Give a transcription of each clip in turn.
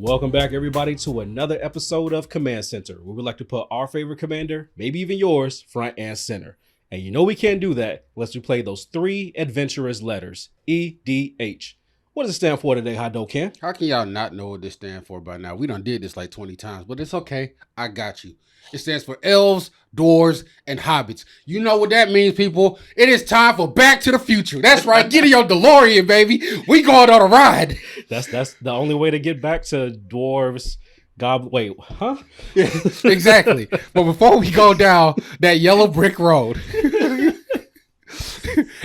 Welcome back, everybody, to another episode of Command Center, where we like to put our favorite commander, maybe even yours, front and center. And you know we can't do that unless we play those three adventurous letters, EDH. What does it stand for today, Hadoken? How can y'all not know what this stands for by now? We done did this like 20 times, but it's okay. I got you. It stands for elves, dwarves, and hobbits. You know what that means, people. It is time for Back to the Future. That's right. Get in your DeLorean, baby. We going on a ride. That's the only way to get back to dwarves. Wait, huh? Yeah, exactly. But before we go down that yellow brick road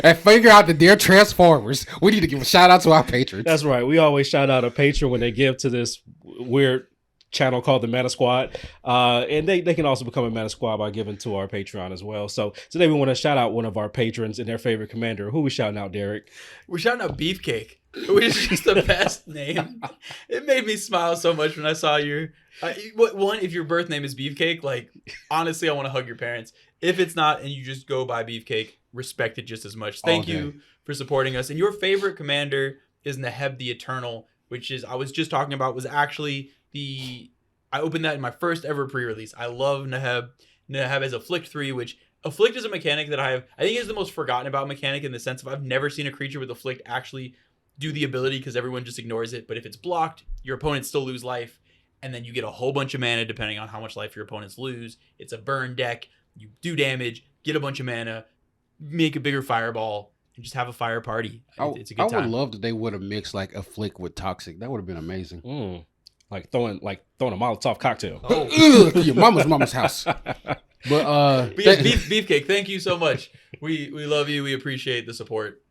and figure out that they're Transformers, we need to give a shout out to our patrons. That's right. We always shout out a patron when they give to this weird channel called the Meta Squad, and they can also become a Meta Squad by giving to our Patreon as well. So today we want to shout out one of our patrons and their favorite commander. Who we shouting out, Derek? We're shouting out Beefcake, which is just the best name. It made me smile so much when I saw your one. If your birth name is Beefcake, like honestly, I want to hug your parents. If it's not, and you just go by Beefcake, respect it just as much. Thank you for supporting us. And your favorite commander is Neheb the Eternal, which is I was just talking about was actually. I opened that in my first ever pre-release. I love Neheb. Neheb has Afflict 3, which Afflict is a mechanic that I think is the most forgotten about mechanic in the sense of I've never seen a creature with Afflict actually do the ability because everyone just ignores it. But if it's blocked, your opponents still lose life, and then you get a whole bunch of mana depending on how much life your opponents lose. It's a burn deck. You do damage, get a bunch of mana, make a bigger fireball, and just have a fire party. It's a good time. I would love that they would have mixed like Afflict with Toxic. That would have been amazing. Like throwing a Molotov cocktail. Oh, your mama's house. But Beefcake, thank you so much. We love you. We appreciate the support.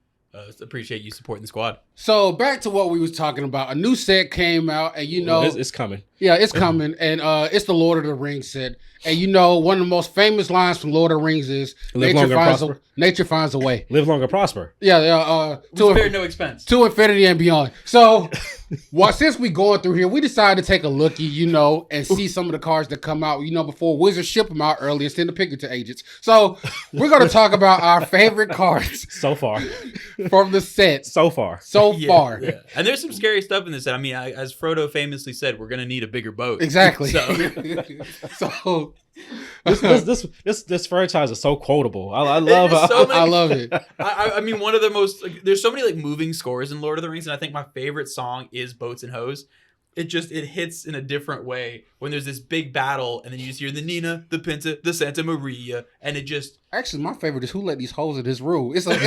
Appreciate you supporting the squad. So back to what we was talking about. A new set came out, and it's coming. Yeah, it's coming, and it's the Lord of the Rings set. And one of the most famous lines from Lord of the Rings is nature finds a way. Live long and prosper. Yeah, spare no expense. To infinity and beyond. So, since we going through here, we decided to take a lookie, and see some of the cards that come out, before Wizards ship them out early and send the picture to agents. So, we're going to talk about our favorite cards. So far. From the set. So far. Yeah. And there's some scary stuff in this set. I mean, as Frodo famously said, we're going to need a bigger boat. Exactly. So this franchise is so quotable. I love it. I love it. I mean, one of the most there's so many moving scores in Lord of the Rings, and I think my favorite song is Boats and Hoes. It hits in a different way when there's this big battle, and then you just hear the Nina, the Pinta, the Santa Maria, and it just. Actually, my favorite is Who Let These Hoes in His Room. It's a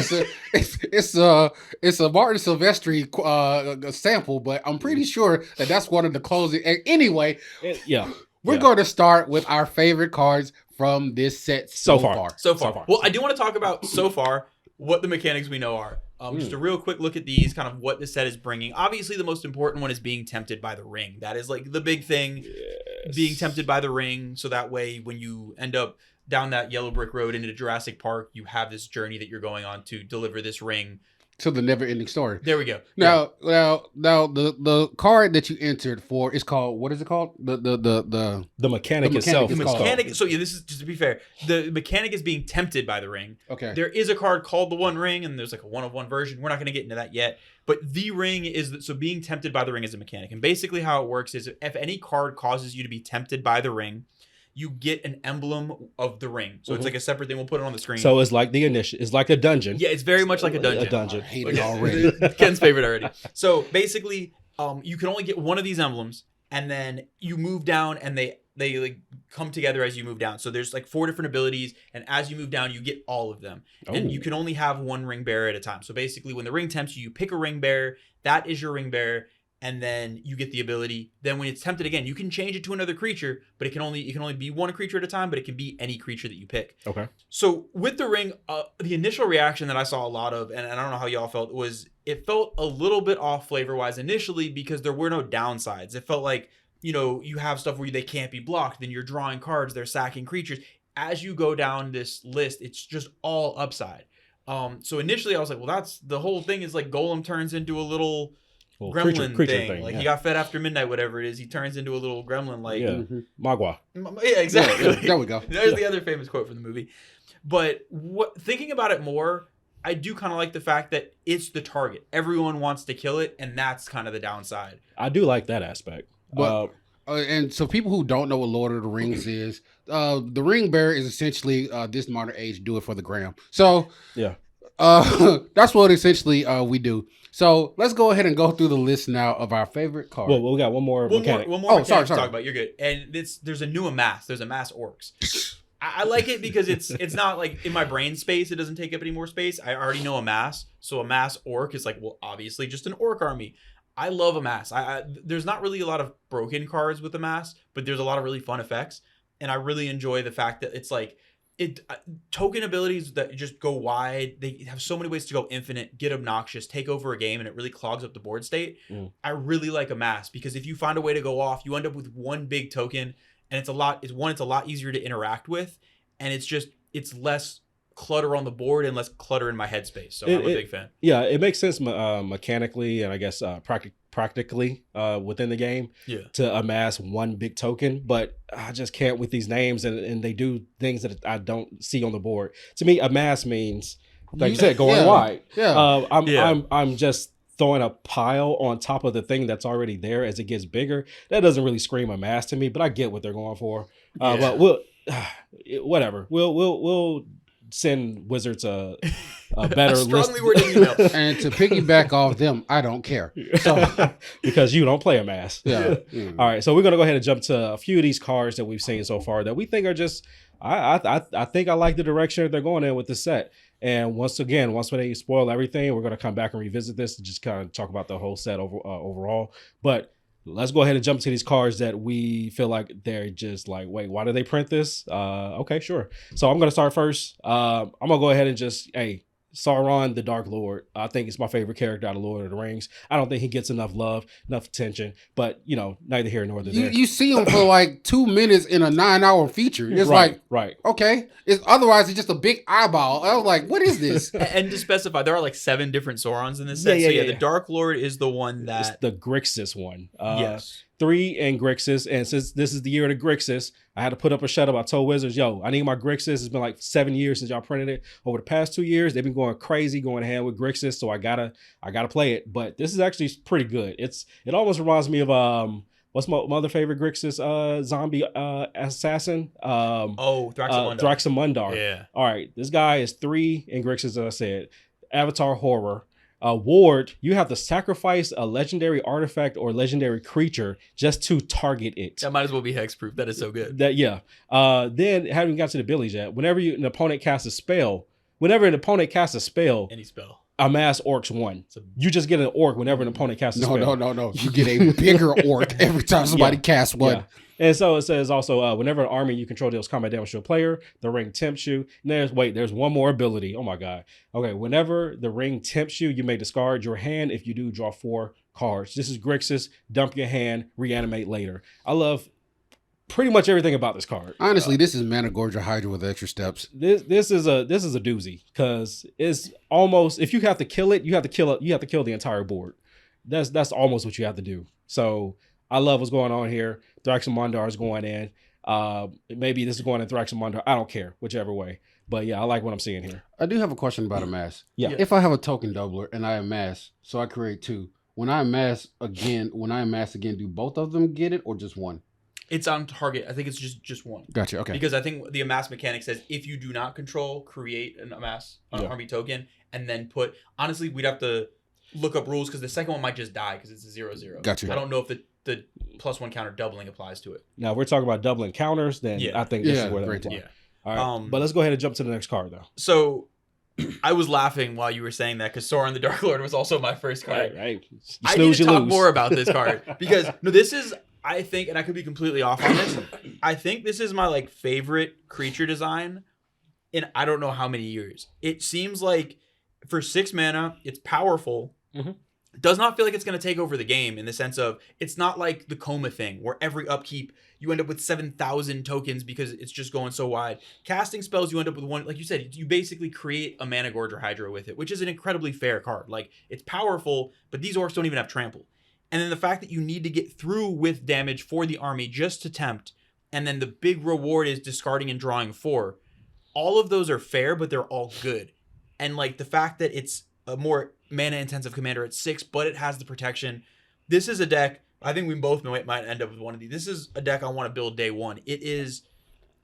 Martin Silvestri sample, but I'm pretty sure that's one of the closing. Anyway, we're going to start with our favorite cards from this set so far. Well, I do want to talk about so far what the mechanics we know are. Just a real quick look at these, kind of what this set is bringing. Obviously, the most important one is being tempted by the ring. That is like the big thing, being tempted by the ring. So that way, when you end up down that yellow brick road into Jurassic Park, you have this journey that you're going on to deliver this ring. To the never-ending story. There we go. Now, the card that you entered for is called, what is it called? The mechanic itself. The mechanic. So this is just to be fair. The mechanic is being tempted by the ring. Okay. There is a card called the One Ring, and there's like a one-of-one version. We're not going to get into that yet. But the ring is so being tempted by the ring is a mechanic, and basically how it works is if any card causes you to be tempted by the ring, you get an emblem of the ring. So it's like a separate thing. We'll put it on the screen. So it's like it's like a dungeon. Yeah, it's very much like a dungeon. I hate it already. Ken's favorite already. So basically, you can only get one of these emblems, and then you move down, and they like come together as you move down. So there's like 4 different abilities, and as you move down, you get all of them. And you can only have one ring bearer at a time. So basically, when the ring tempts you, you pick a ring bearer. That is your ring bearer. And then you get the ability. Then when it's tempted again, you can change it to another creature, but it can only be one creature at a time, but it can be any creature that you pick. Okay. So with the ring, the initial reaction that I saw a lot of, and I don't know how y'all felt, was it felt a little bit off flavor-wise initially because there were no downsides. It felt like, you have stuff where they can't be blocked, then you're drawing cards, they're sacking creatures. As you go down this list, it's just all upside. So initially I was like, well, that's the whole thing is like Golem turns into a little gremlin creature thing. Like he got fed after midnight, whatever it is. He turns into a little gremlin, like Magua. Yeah, exactly. Yeah, there we go. There's the other famous quote from the movie. But thinking about it more, I do kind of like the fact that it's the target. Everyone wants to kill it, and that's kind of the downside. I do like that aspect. But and so people who don't know what Lord of the Rings is, the ring bearer is essentially this modern age do it for the gram. So yeah. that's what essentially we do. So let's go ahead and go through the list now of our favorite cards. Well, we got one more mechanic. One more mechanic to talk about. You're good. And there's a new amass. There's amass orcs. I like it because it's not like in my brain space. It doesn't take up any more space. I already know amass. So amass orc is like, well, obviously just an orc army. I love amass. There's not really a lot of broken cards with amass, but there's a lot of really fun effects. And I really enjoy the fact that it's like, token abilities that just go wide. They have so many ways to go infinite, get obnoxious, take over a game, and it really clogs up the board state. I really like amass because if you find a way to go off, you end up with one big token, and it's a lot easier to interact with, and it's less clutter on the board and less clutter in my headspace. So I'm a big fan. Yeah, it makes sense mechanically and I guess practically within the game to amass one big token, but I just can't with these names and they do things that I don't see on the board. To me, amass means, like you said, going wide. I'm just throwing a pile on top of the thing that's already there as it gets bigger. That doesn't really scream amass to me, but I get what they're going for. But we'll whatever. We'll send Wizards a better list. Strongly worded email. And to piggyback off them, I don't care. So because you don't play amass. Yeah. All right, so we're gonna go ahead and jump to a few of these cards that we've seen so far that we think are just. I think I like the direction they're going in with the set. And once they spoil everything, we're gonna come back and revisit this and just kind of talk about the whole set overall. But let's go ahead and jump to these cards that we feel like they're just like, wait, why did they print this? Okay, sure. So I'm going to start first. I'm going to go ahead and just, Sauron, the Dark Lord. I think it's my favorite character out of Lord of the Rings. I don't think he gets enough love, enough attention, but neither here nor there. You see him for like 2 minutes in a 9-hour feature. It's right. Okay. Otherwise it's just a big eyeball. I was like, what is this? And to specify, there are like 7 different Saurons in this set. The Dark Lord is the one that... It's the Grixis one. Yes. 3 in Grixis, and since this is the year of the Grixis, I had to put up a shut up. I told Wizards, I need my Grixis. It's been like 7 years since y'all printed it. Over the past 2 years, they've been going crazy, going hand with Grixis, so I gotta play it. But this is actually pretty good. It almost reminds me of what's my other favorite Grixis zombie assassin? Thraxamundar. Thraxamundar. Yeah. All right, this guy is 3 in Grixis, as I said. Avatar Horror. Ward, you have to sacrifice a legendary artifact or legendary creature just to target it. That might as well be hexproof. That is so good. Then, haven't got to the abilities yet. Whenever an opponent casts a spell, any spell, amass orcs 1. You just get an orc whenever an opponent casts a spell. No. You get a bigger orc every time somebody casts one. Yeah. And so it says also, whenever an army you control deals combat damage to a player, the ring tempts you. And there's one more ability. Oh my God. Okay, whenever the ring tempts you, you may discard your hand. If you do, draw 4 cards. This is Grixis. Dump your hand, reanimate later. I love pretty much everything about this card. Honestly, this is Managorger Hydra with extra steps. This is a doozy because it's almost, if you have to kill it, you have to kill the entire board. That's almost what you have to do. So I love what's going on here. Thraxamundar is going in. Maybe this is going in Thraxamundar. I don't care, whichever way. But yeah, I like what I'm seeing here. I do have a question about amass. Yeah. If I have a token doubler and I amass, so I create 2. When I amass again, do both of them get it or just one? It's on target. I think it's just one. Gotcha. Okay. Because I think the amass mechanic says if you do not control, create an army token, and then put. Honestly, we'd have to look up rules because the second one might just die because it's a 0/0. Gotcha. I don't know if the +1 counter doubling applies to it. Now, if we're talking about doubling counters, then I think this is where that applies. Yeah. All right. But let's go ahead and jump to the next card, though. So I was laughing while you were saying that because Sauron the Dark Lord was also my first card. Right. I need to talk more about this card because this is, I think, and I could be completely off on this, I think this is my favorite creature design in I don't know how many years. It seems like for 6 mana, it's powerful. Mm-hmm. It does not feel like it's going to take over the game in the sense of it's not like the Coma thing where every upkeep you end up with 7,000 tokens because it's just going so wide. Casting spells, you end up with 1, like you said, you basically create a Managorger Hydra with it, which is an incredibly fair card. It's powerful, but these orcs don't even have trample. And then the fact that you need to get through with damage for the army just to tempt, and then the big reward is discarding and drawing 4. All of those are fair, but they're all good. And the fact that it's a more mana intensive commander at 6, but it has the protection. This is a deck I think we both might end up with one of these. This is a deck I want to build day one. It is,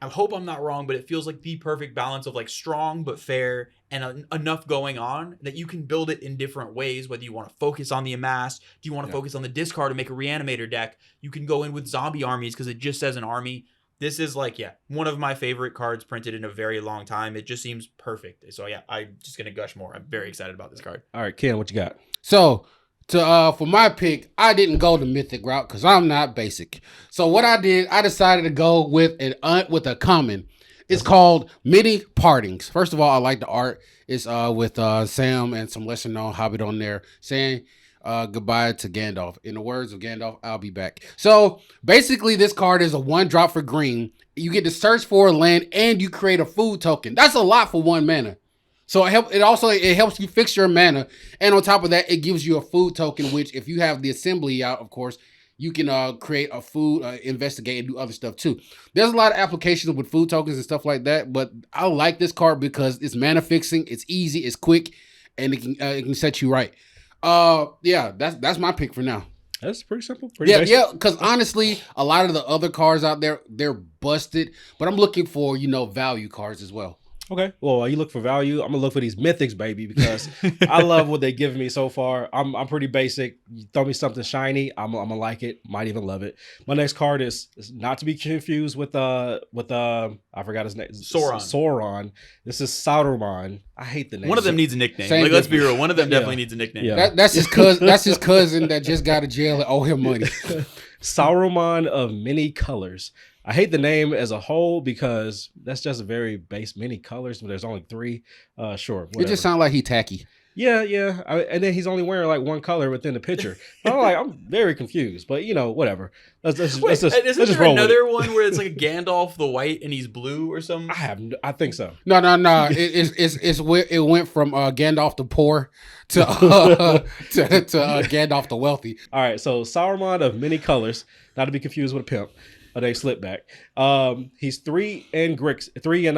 I hope I'm not wrong, but it feels like the perfect balance of like strong but fair and enough going on that you can build it in different ways. Whether you want to focus on the amass, do you want to focus on the discard and make a reanimator deck? You can go in with zombie armies because it just says an army. This is like, one of my favorite cards printed in a very long time. It just seems perfect. So I'm just going to gush more. I'm very excited about this card. All right, Ken, what you got? So, for my pick, I didn't go the mythic route because I'm not basic. So what I did, I decided to go with a common. It's called Many Partings. First of all, I like the art. It's with Sam and some lesser known Hobbit on there saying goodbye to Gandalf. In the words of Gandalf, I'll be back. So basically, this card is a 1-drop for green. You get to search for a land and you create a food token. That's a lot for 1 mana. So it helps you fix your mana, and on top of that, it gives you a food token. Which, if you have the assembly out, of course, you can create a food, investigate, and do other stuff too. There's a lot of applications with food tokens and stuff like that, but I like this card because it's mana fixing, it's easy, it's quick, and it can set you right. That's my pick for now. That's pretty simple. Pretty basic. Because honestly, a lot of the other cards out there, they're busted, but I'm looking for value cards as well. Okay. Well, you look for value. I'm gonna look for these mythics, baby, because I love what they've given me so far. I'm pretty basic. You throw me something shiny, I'm gonna like it. Might even love it. My next card is not to be confused with I forgot his name. Sauron. This is Saruman. I hate the name. One of them needs a nickname. Let's be real. One of them definitely needs a nickname. Yeah. That's his cousin. That's his cousin that just got to jail and owe him money. Saruman of Many Colors. I hate the name as a whole because that's just a very base, many colors, but there's only 3. Sure. Whatever. It just sounds like he tacky. Yeah. And then he's only wearing like one color within the picture. I'm very confused, but whatever. Let's just roll another with it. one where it's like a Gandalf the White and he's blue or something? I think so. No. It went from Gandalf the Poor to Gandalf the Wealthy. All right. So Saruman of Many Colors, not to be confused with a pimp. They slip back. He's 3 in Grix, 3 in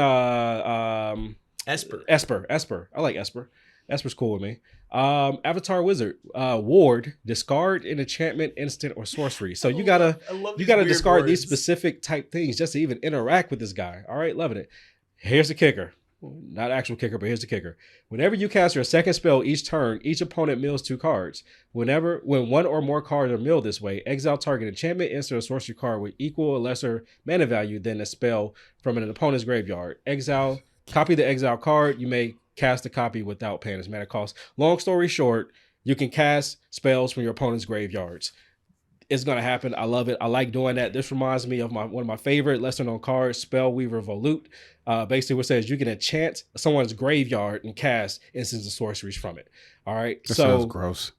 Esper. I like Esper. Esper's cool with me. Avatar Wizard. Ward, discard an enchantment, instant, or sorcery. So you gotta discard these specific type things just to even interact with this guy. All right, loving it. Here's the kicker. Not actual kicker, but here's the kicker. Whenever you cast your second spell each turn, each opponent mills 2 cards. When one or more cards are milled this way, exile target enchantment, instant, or sorcery card with equal or lesser mana value than a spell from an opponent's graveyard. Exile, copy the exile card. You may cast a copy without paying its mana cost. Long story short, you can cast spells from your opponent's graveyards. It's going to happen. I love it. I like doing that. This reminds me of one of my favorite lesser known cards, Spellweaver Volute. Basically what says you can enchant someone's graveyard and cast instants and sorceries from it. All right. That sounds gross.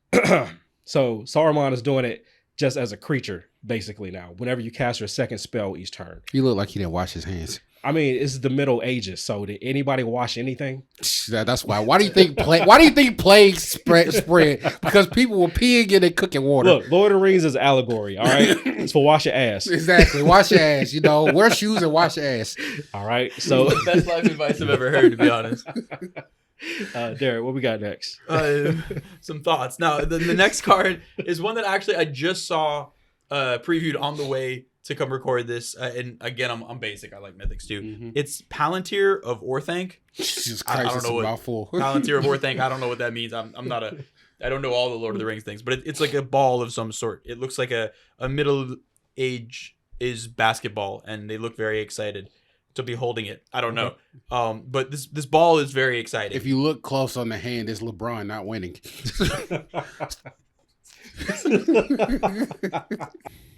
So Saruman is doing it just as a creature, basically now. Whenever you cast your second spell each turn. He looked like he didn't wash his hands. I mean, it's the Middle Ages, so did anybody wash anything? That's why. Why do you think plague spread? Because people were peeing in and cooking water. Look, Lord of the Rings is an allegory, all right? It's for wash your ass. Exactly. Wash your ass. Wear shoes and wash your ass. All right. So the best life advice I've ever heard, to be honest. Derek, what we got next? Some thoughts. Now, the next card is one that actually I just saw previewed on the way to come record this, and again, I'm basic. I like mythics too. Mm-hmm. It's Palantir of Orthanc. Jesus Christ, I don't know what Palantir of Orthanc. I don't know what that means. I don't know all the Lord of the Rings things, but it's like a ball of some sort. It looks like a middle age is basketball, and they look very excited to be holding it. I don't know, but this ball is very exciting. If you look close on the hand, it's LeBron not winning.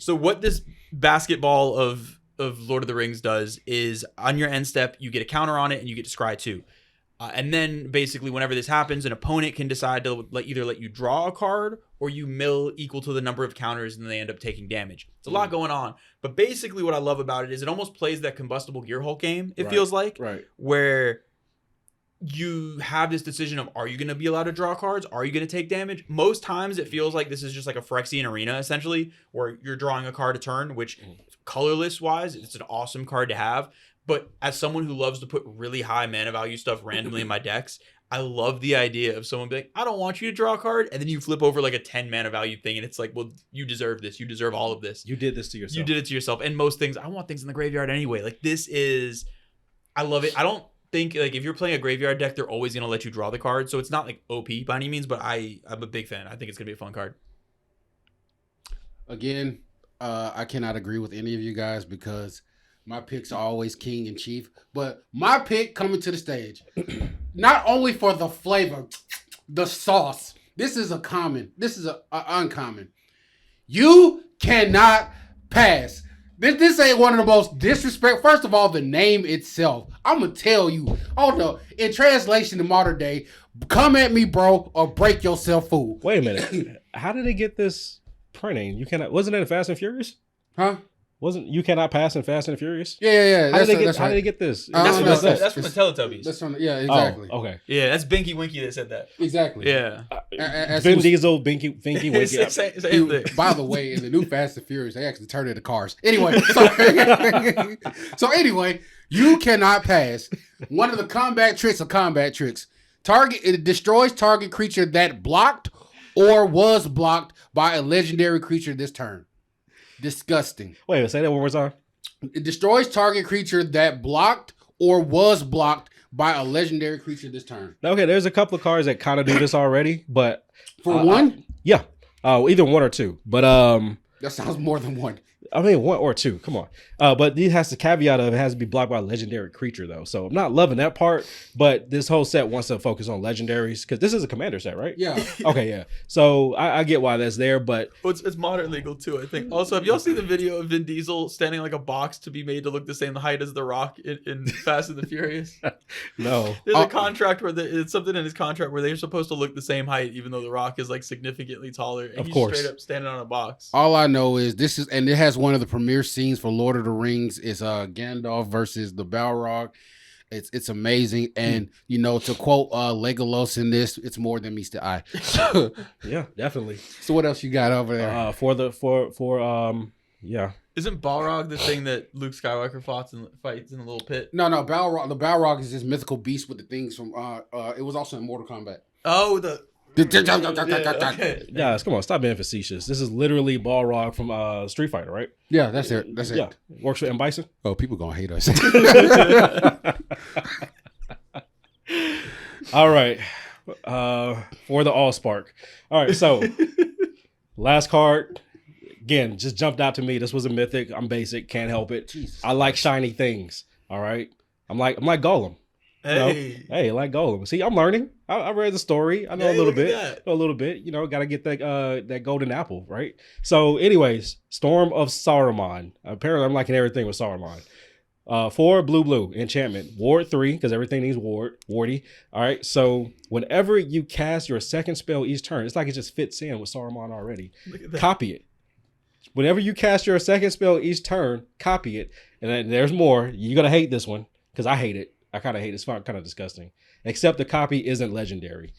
So what this basketball of Lord of the Rings does is on your end step, you get a counter on it and you get to scry 2. And then basically whenever this happens, an opponent can decide to either let you draw a card or you mill equal to the number of counters and they end up taking damage. It's a lot going on. But basically what I love about it is it almost plays that Combustible Gearhulk game, it feels like. Right. Where you have this decision of, are you going to be allowed to draw cards? Are you going to take damage? Most times it feels like this is just like a Phyrexian Arena, essentially, where you're drawing a card a turn, which colorless wise, it's an awesome card to have. But as someone who loves to put really high mana value stuff randomly in my decks, I love the idea of someone being like, I don't want you to draw a card, and then you flip over like a 10 mana value thing, and it's like, well, you deserve this. You deserve all of this. You did this to yourself. You did it to yourself. And most things, I want things in the graveyard anyway. Like this is, I love it. I don't think like if you're playing a graveyard deck, they're always gonna let you draw the card. So it's not like OP by any means, but I'm a big fan. I think it's gonna be a fun card. Again, I cannot agree with any of you guys because my picks are always king and chief. But my pick coming to the stage, not only for the flavor, the sauce. This is a common. This is a uncommon. You cannot pass. This ain't one of the most disrespect. First of all, the name itself. I'm gonna tell you. Oh no. In translation to modern day, come at me, bro, or break yourself, fool. Wait a minute. How did they get this printing? You cannot. Wasn't it in Fast and Furious? Huh? Wasn't you cannot pass in Fast and Furious? Yeah. How did they get this? That's from that's the Teletubbies. That's from exactly. Oh, okay. Yeah, that's Binky Winky that said that. Exactly. Yeah. Vin Diesel, Binky Winky. Same thing. By the way, in the new Fast and Furious, they actually turned into cars. Anyway, so anyway, you cannot pass. One of the combat tricks of combat tricks. It destroys target creature that blocked or was blocked by a legendary creature this turn. Disgusting. Wait, say that one more time. It destroys target creature that blocked or was blocked by a legendary creature this turn. Okay, there's a couple of cards that kind of do this already, but For one? Yeah. Either one or two. But That sounds more than one. I mean, one or two. Come on. But it has the caveat of it has to be blocked by a legendary creature, though. So I'm not loving that part. But this whole set wants to focus on legendaries because this is a commander set, right? Yeah. Okay, yeah. So I get why that's there, but Well, it's modern legal too, I think. Also, have y'all seen the video of Vin Diesel standing like a box to be made to look the same height as The Rock in Fast and the Furious? no. There's a contract where it's something in his contract where they're supposed to look the same height, even though The Rock is like significantly taller, and Of he's course. straight up standing on a box. All I know is and it has one of the premiere scenes for Lord of the Rings. It's Gandalf versus the Balrog. It's amazing, and to quote Legolas in this, it's more than meets the eye. Yeah, definitely. So what else you got over there? Yeah. Isn't Balrog the thing that Luke Skywalker fights in a little pit? No, Balrog. The Balrog is this mythical beast with the things from. It was also in Mortal Kombat. Oh, okay. Guys, come on, stop being facetious. This is literally Balrog from Street Fighter, right? Yeah, that's it. That's Yeah. it. Works for M. Bison. Oh, people gonna hate us. All right. For the Allspark. All right, so last card. Again, just jumped out to me. This was a mythic. I'm basic, can't help it. Jesus. I like shiny things. All right. I'm like Golem. Hey. Hey, like Golem. See, I'm learning. I read the story. I know Hey, a little look bit. at that. Know a little bit. Got to get that golden apple, right? So, anyways, Storm of Saruman. Apparently, I'm liking everything with Saruman. 4 blue enchantment. Ward 3 because everything needs wardy. All right. So whenever you cast your second spell each turn, it's like it just fits in with Saruman already. Look at that. Copy it. Whenever you cast your second spell each turn, copy it. And then there's more. You're gonna hate this one because I hate it. I kind of hate it. It's kind of disgusting. Except the copy isn't legendary.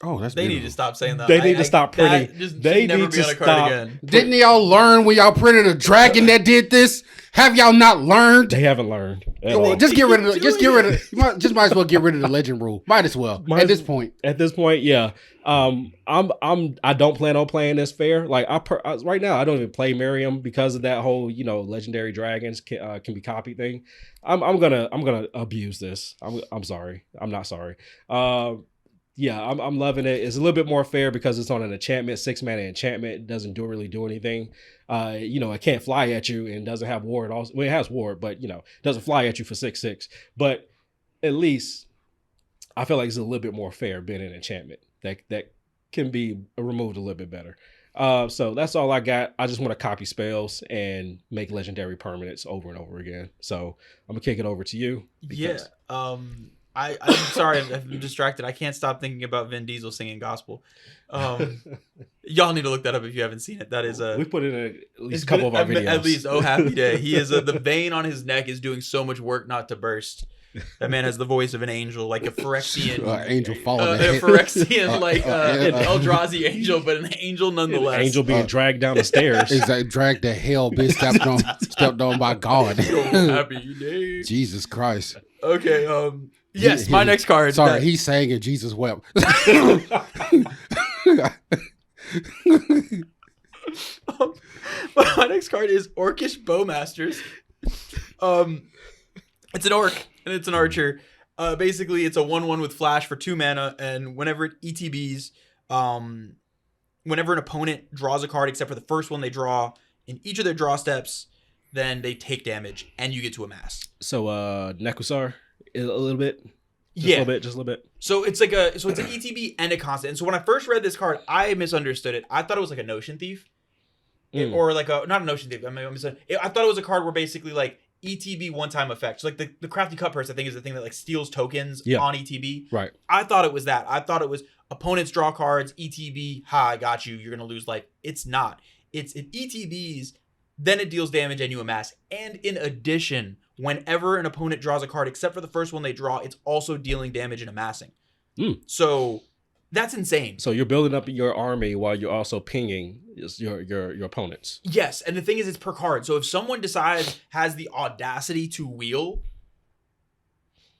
Oh, that's They need beautiful. to stop saying that. They need to stop printing. That just They should never need be to on a card stop. again. Didn't y'all learn when y'all printed a dragon that did this? Have y'all not learned? They haven't learned. Well, just get rid of it. You might as well get rid of the legend rule. Might as well. At this point. At this point, yeah. I don't plan on playing this fair. Like right now, I don't even play Miriam because of that whole legendary dragons can be copied thing. I'm gonna abuse this. I'm sorry. I'm not sorry. Yeah, I'm loving it. It's a little bit more fair because it's on an enchantment, 6 mana enchantment. It doesn't really do anything. It can't fly at you and doesn't have ward. Also, well, it has ward, but doesn't fly at you for 6/6. But at least I feel like it's a little bit more fair being an enchantment that can be removed a little bit better. So that's all I got. I just want to copy spells and make legendary permanents over and over again. So I'm gonna kick it over to you. Yeah. I'm sorry, I'm distracted. I can't stop thinking about Vin Diesel singing gospel. Y'all need to look that up if you haven't seen it. That is we put it in at least it's a couple of our been- videos. At least, oh happy day. He is the vein on his neck is doing so much work not to burst. That man has the voice of an angel, like a Phyrexian Angel falling. a Phyrexian, an Eldrazi angel, but an angel nonetheless. Angel being dragged down the stairs. Exactly. Dragged to hell, bitch. Stepped on by God. So happy day. Jesus Christ. Okay, Yes, my next card. Sorry, he's saying it. Jesus wept. My next card is Orcish Bowmasters. It's an orc and it's an archer. Basically, it's a 1/1 with flash for 2 mana, and whenever it ETBs, whenever an opponent draws a card except for the first one they draw in each of their draw steps, then they take damage and you get to amass. So Nekusar a little bit. Just Yeah, a little bit. So it's like it's an ETB and a constant. And so when I first read this card, I misunderstood it. I thought it was like a Notion Thief, or like not a Notion Thief. I thought it was a card where basically like ETB one-time effect. So like the Crafty Cut Purse, I think, is the thing that like steals tokens on ETB. Right. I thought it was that. I thought it was opponents draw cards, ETB, I got you, you're gonna lose life. It's not. It's it ETBs, then it deals damage and you amass. And in addition, whenever an opponent draws a card, except for the first one they draw, it's also dealing damage and amassing. So that's insane. So you're building up your army while you're also pinging your opponents. Yes, and the thing is, it's per card. So if someone has the audacity to wheel,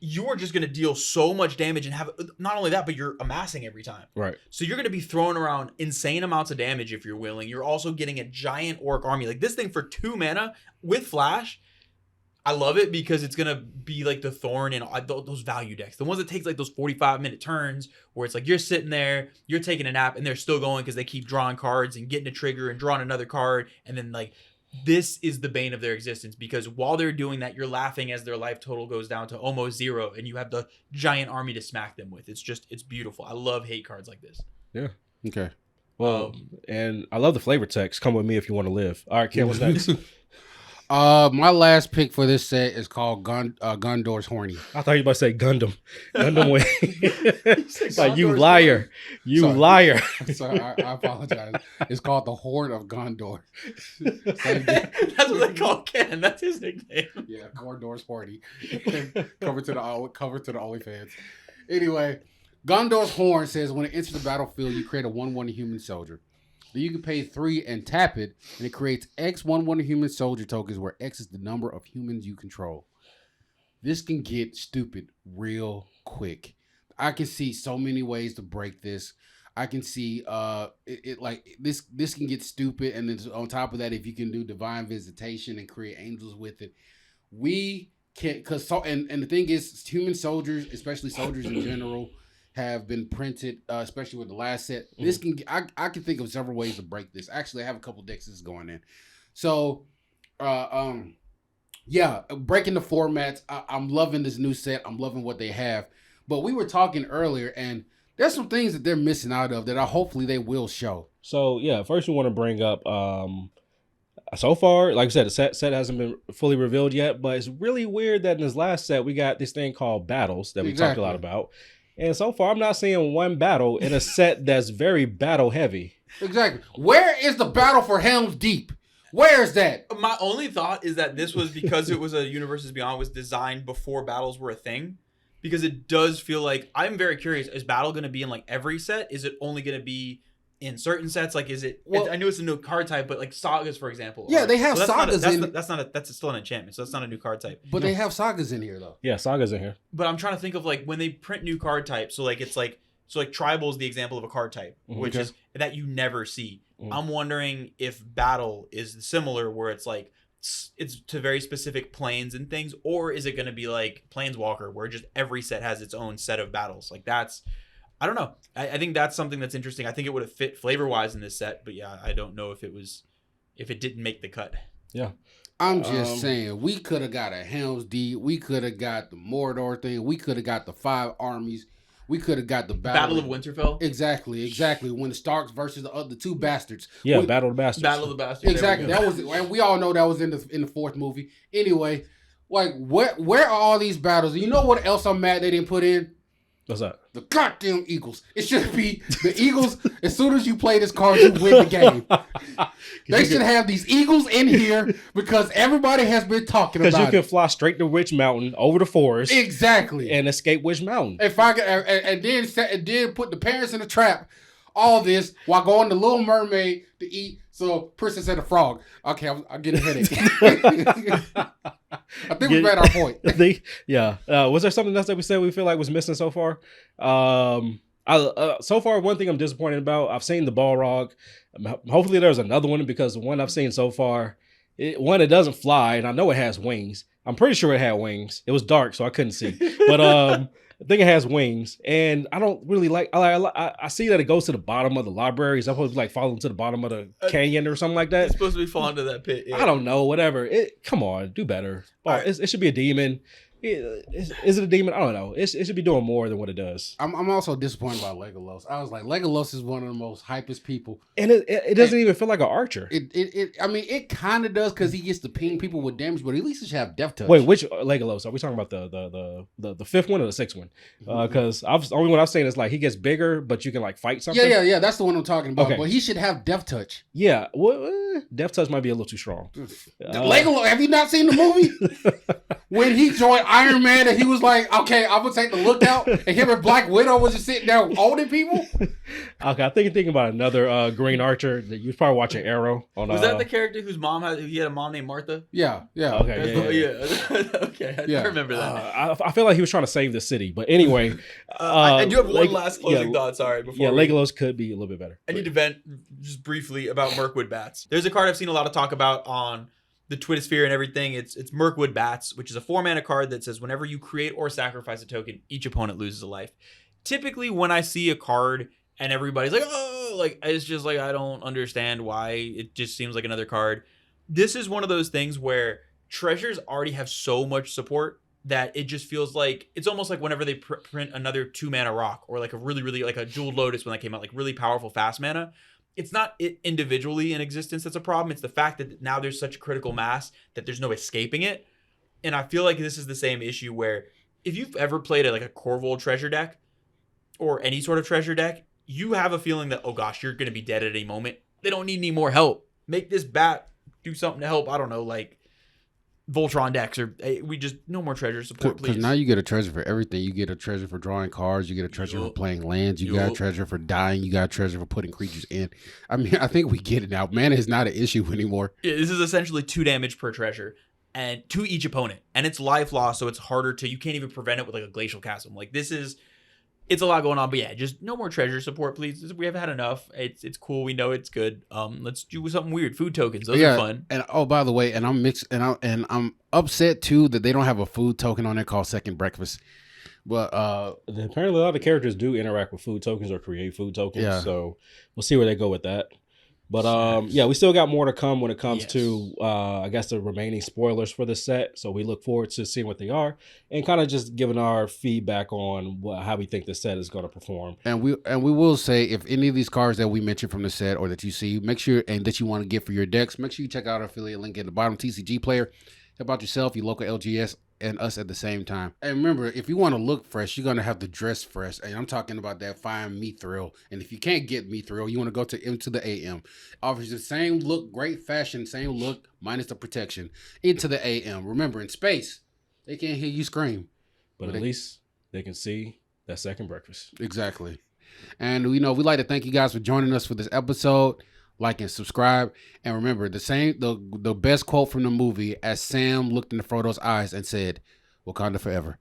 you are just going to deal so much damage and have not only that, but you're amassing every time. Right. So you're going to be throwing around insane amounts of damage if you're wheeling. You're also getting a giant orc army. Like this thing for 2 mana with flash, I love it because it's going to be like the thorn in those value decks. The ones that takes like those 45-minute turns where it's like you're sitting there, you're taking a nap, and they're still going because they keep drawing cards and getting a trigger and drawing another card. And then like this is the bane of their existence because while they're doing that, you're laughing as their life total goes down to almost 0 and you have the giant army to smack them with. It's beautiful. I love hate cards like this. Yeah. Okay. Well, and I love the flavor text. Come with me if you want to live. All right, Ken, what's next? My last pick for this set is called Gondor's Horny. I thought you were about to say Gundam. Gundam way. It's like, you Gondor's liar. You Sorry. liar. Sorry, I apologize. It's called the Horde of Gondor. That's what they call Ken. That's his nickname. Yeah, Gondor's Horny. cover to the OnlyFans. Anyway, Gondor's Horn says when it enters the battlefield, you create a 1/1 human soldier. Then you can pay 3 and tap it, and it creates X 1/1 human soldier tokens, where X is the number of humans you control. This can get stupid real quick. I can see so many ways to break this. I can see this can get stupid, and then on top of that, if you can do divine visitation and create angels with it, we can. And the thing is, human soldiers, especially soldiers in general, have been printed, especially with the last set. This can I can think of several ways to break this. Actually, I have a couple decks this is going in. So, breaking the formats. I'm loving this new set. I'm loving what they have. But we were talking earlier, and there's some things that they're missing out of that hopefully they will show. So yeah, first we want to bring up so far, like I said, the set hasn't been fully revealed yet, but it's really weird that in this last set we got this thing called battles that we talked a lot about. And so far, I'm not seeing one battle in a set that's very battle heavy. Exactly. Where is the battle for Helm's Deep? Where is that? My only thought is that this was because it was a Universes Beyond was designed before battles were a thing. Because it does feel like, I'm very curious, is battle going to be in like every set? Is it only going to be in certain sets? Like, is it, I know it's a new card type, but like sagas, for example. Yeah, they have sagas in. That's still an enchantment, so that's not a new card type. But they have sagas in here, though. Yeah, sagas in here. But I'm trying to think of like when they print new card types. So like, it's like, tribal is the example of a card type, which is that you never see. I'm wondering if battle is similar, where it's like, it's to very specific planes and things, or is it going to be like Planeswalker, where just every set has its own set of battles? Like that's, I don't know. I think that's something that's interesting. I think it would have fit flavor wise in this set, but yeah, I don't know if it didn't make the cut. Yeah. I'm just saying, we could have got a Helm's Deep. We could have got the Mordor thing. We could have got the 5 armies. We could have got the Battle of Winterfell. Exactly. When the Starks versus the 2 bastards. Yeah, Battle of the Bastards. Battle of the Bastards. Exactly. That was, and we all know that was in the 4th movie. Anyway, like where are all these battles? You know what else I'm mad they didn't put in? What's that? The goddamn Eagles. It should be the Eagles. As soon as you play this card, you win the game. They should have these Eagles in here because everybody has been talking about it. Because you can fly straight to Witch Mountain, over the forest. Exactly. And escape Witch Mountain. If I could, and then put the parents in a trap. all this while going to Little Mermaid to eat some Princess and the Frog. Okay, I'm getting a headache. I think we made our point. Was there something else that we said we feel like was missing so far? So far, one thing I'm disappointed about, I've seen the Balrog. Hopefully there's another one, because the one I've seen so far, it doesn't fly, and I know it has wings. I'm pretty sure it had wings. It was dark, so I couldn't see. But I think it has wings, and I don't really like. I see that it goes to the bottom of the library. It's supposed to be like falling to the bottom of the canyon or something like that. It's supposed to be falling to that pit. Yeah. I don't know. Whatever. Come on, do better. Right. It should be a demon. Is it a demon? I don't know. It should be doing more than what it does. I'm also disappointed about Legolas. I was like, Legolas is one of the most hypest people, and it doesn't even feel like an archer. I mean, it kind of does, because he gets to ping people with damage, but at least he should have death touch. Wait, which Legolas are we talking about? The fifth one or the sixth one? Because the only one I've seen is like he gets bigger, but you can like fight something. Yeah. That's the one I'm talking about. Okay. But he should have death touch. Yeah, death touch might be a little too strong. Legolas, have you not seen the movie? When he joined Iron Man and he was like, okay, I'm gonna take the lookout, and him and Black Widow was just sitting there holding people. Okay, I think you're thinking about another Green Archer that you was probably watching Arrow on. Was that the character whose mom he had a mom named Martha? Yeah. Okay, okay, I remember that. I feel like he was trying to save the city, but anyway. I do have one last closing thought. Sorry, Legolas could be a little bit better. I need to vent just briefly about Mirkwood Bats. There's a card I've seen a lot of talk about on the Twittersphere and everything. It's Mirkwood Bats, which is a 4-mana card that says whenever you create or sacrifice a token, each opponent loses a life. Typically, when I see a card and everybody's like, oh, like, it's just like, I don't understand why. It just seems like another card. This is one of those things where treasures already have so much support that it just feels like it's almost like whenever they print another 2-mana rock, or like a really, really, like a Jeweled Lotus when that came out, like really powerful fast mana. It's not it individually in existence that's a problem. It's the fact that now there's such a critical mass that there's no escaping it. And I feel like this is the same issue where if you've ever played a Corvold treasure deck or any sort of treasure deck, you have a feeling that, oh gosh, you're going to be dead at any moment. They don't need any more help. Make this bat do something to help. I don't know, like Voltron decks, or we just no more treasure support, please. Because now you get a treasure for everything. You get a treasure for drawing cards. You get a treasure for playing lands. You got a treasure for dying. You got a treasure for putting creatures in. I mean, I think we get it now. Mana is not an issue anymore. Yeah, this is essentially 2 damage per treasure, and to each opponent, and it's life loss, so it's harder to. You can't even prevent it with like a Glacial Chasm. Like it's a lot going on, but yeah, just no more treasure support, please. We have had enough. It's cool. We know it's good. Let's do something weird. Food tokens, those are fun. And by the way, and I'm upset too that they don't have a food token on there called Second Breakfast. But apparently a lot of characters do interact with food tokens or create food tokens. So we'll see where they go with that. But we still got more to come when it comes to I guess the remaining spoilers for the set. So we look forward to seeing what they are and kind of just giving our feedback on how we think the set is going to perform. And we will say, if any of these cards that we mentioned from the set or that you see, make sure and that you want to get for your decks, make sure you check out our affiliate link at the bottom. TCG Player. Help out yourself, your local LGS, and us at the same time. And remember, if you want to look fresh, you're going to have to dress fresh. And I'm talking about that fine Mithril. And if you can't get Mithril, you want to go to Into the AM. Offers the same look, great fashion, same look, minus the protection. Into the AM. Remember, in space, they can't hear you scream. But at least they can see that second breakfast. Exactly. And, we'd like to thank you guys for joining us for this episode. Like and subscribe, and remember the best quote from the movie as Sam looked into Frodo's eyes and said, "Wakanda forever."